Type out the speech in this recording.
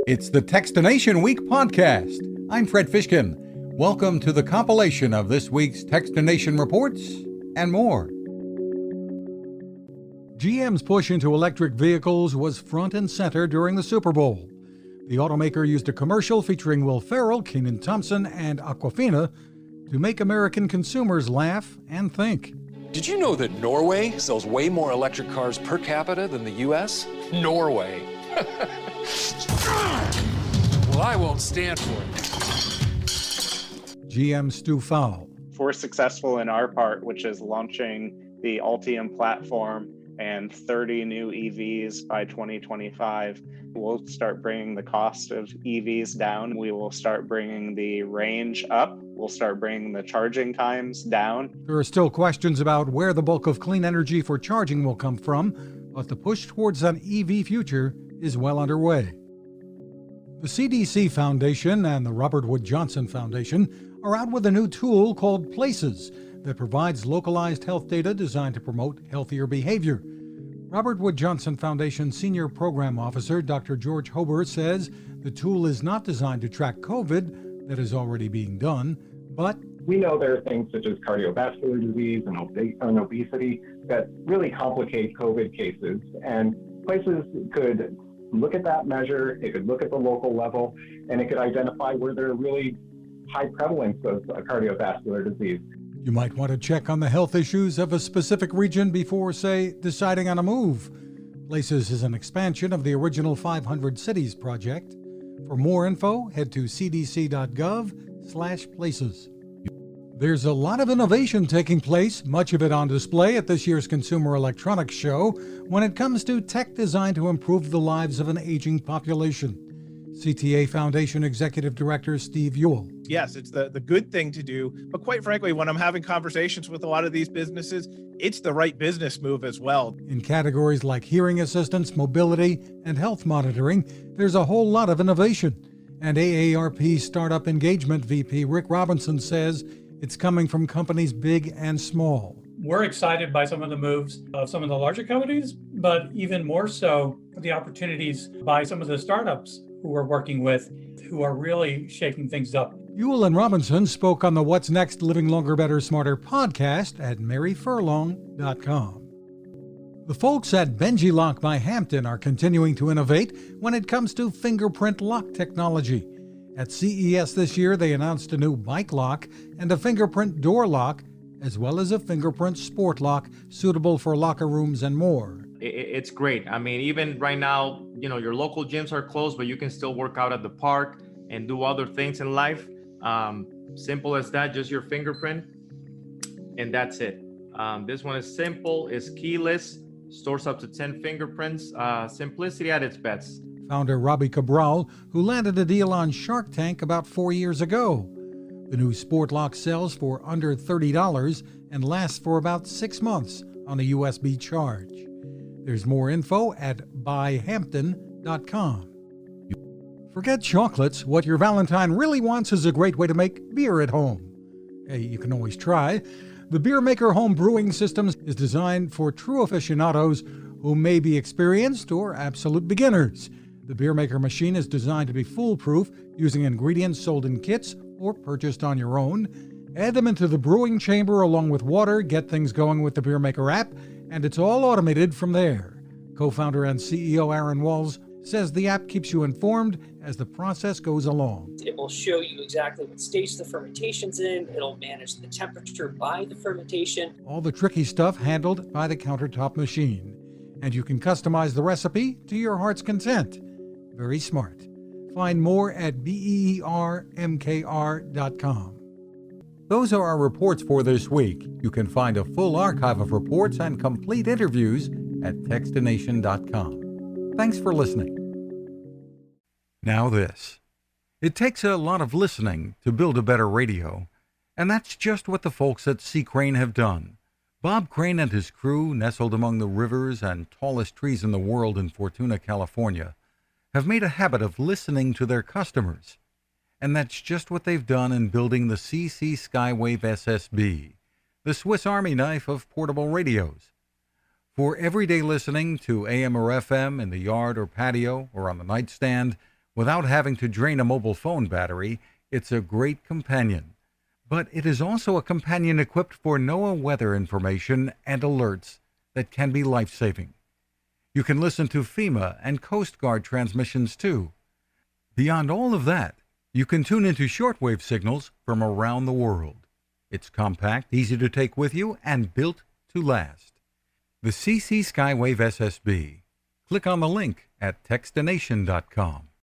It's the Techstination Week podcast. I'm Fred Fishkin. Welcome to the compilation of this week's Techstination reports and more. GM's push into electric vehicles was front and center during the Super Bowl. The automaker used a commercial featuring Will Ferrell, Kenan Thompson, and Aquafina to make American consumers laugh and think. Did you know that Norway sells way more electric cars per capita than the U.S.? Norway. Well, I won't stand for it. GM Stu Fowl. If we're successful in our part, which is launching the Ultium platform and 30 new EVs by 2025, we'll start bringing the cost of EVs down. We will start bringing the range up. We'll start bringing the charging times down. There are still questions about where the bulk of clean energy for charging will come from, but the push towards an EV future is well underway. The CDC Foundation and the Robert Wood Johnson Foundation are out with a new tool called Places that provides localized health data designed to promote healthier behavior. Robert Wood Johnson Foundation Senior Program Officer Dr. George Hober says the tool is not designed to track COVID, that is already being done, but we know there are things such as cardiovascular disease and obesity that really complicate COVID cases, and Places could look at that measure, it could look at the local level, and it could identify where there are really high prevalence of cardiovascular disease. You might want to check on the health issues of a specific region before, say, deciding on a move. Places is an expansion of the original 500 Cities project. For more info, head to cdc.gov/places. There's a lot of innovation taking place, much of it on display at this year's Consumer Electronics Show, when it comes to tech designed to improve the lives of an aging population. CTA Foundation Executive Director Steve Ewell. Yes, it's the good thing to do. But quite frankly, when I'm having conversations with a lot of these businesses, it's the right business move as well. In categories like hearing assistance, mobility, and health monitoring, there's a whole lot of innovation. And AARP Startup Engagement VP Rick Robinson says it's coming from companies big and small. We're excited by some of the moves of some of the larger companies, but even more so the opportunities by some of the startups who we're working with, who are really shaking things up. Ewell and Robinson spoke on the What's Next Living Longer, Better, Smarter podcast at maryfurlong.com. The folks at Benji Lock by Hampton are continuing to innovate when it comes to fingerprint lock technology. At CES this year, they announced a new bike lock and a fingerprint door lock, as well as a fingerprint sport lock suitable for locker rooms and more. It's great. I mean, even right now, your local gyms are closed, but you can still work out at the park and do other things in life. Simple as that, just your fingerprint, and that's it. This one is simple, is keyless, stores up to 10 fingerprints, simplicity at its best. Founder Robbie Cabral, who landed a deal on Shark Tank about 4 years ago. The new sport lock sells for under $30 and lasts for about 6 months on a USB charge. There's more info at buyhampton.com. Forget chocolates. What your Valentine really wants is a great way to make beer at home. Hey, you can always try. The Beer Maker Home Brewing System is designed for true aficionados who may be experienced or absolute beginners. The Beer Maker machine is designed to be foolproof, using ingredients sold in kits or purchased on your own. Add them into the brewing chamber along with water, get things going with the Beer Maker app, and it's all automated from there. Co-founder and CEO Aaron Walls says the app keeps you informed as the process goes along. It will show you exactly what stage the fermentation's in. It'll manage the temperature by the fermentation. All the tricky stuff handled by the countertop machine. And you can customize the recipe to your heart's content. Very smart. Find more at BEERMKR.com. Those are our reports for this week. You can find a full archive of reports and complete interviews at Techstination.com. Thanks for listening. Now this. It takes a lot of listening to build a better radio, and that's just what the folks at C. Crane have done. Bob Crane and his crew, nestled among the rivers and tallest trees in the world in Fortuna, California, have made a habit of listening to their customers. And that's just what they've done in building the CC Skywave SSB, the Swiss Army knife of portable radios. For everyday listening to AM or FM in the yard or patio or on the nightstand, Without having to drain a mobile phone battery, it's a great companion. But it is also a companion equipped for NOAA weather information and alerts that can be life-saving. You can listen to FEMA and Coast Guard transmissions too. Beyond all of that, you can tune into shortwave signals from around the world. It's compact, easy to take with you, and built to last. The CC Skywave SSB. Click on the link at Techstination.com.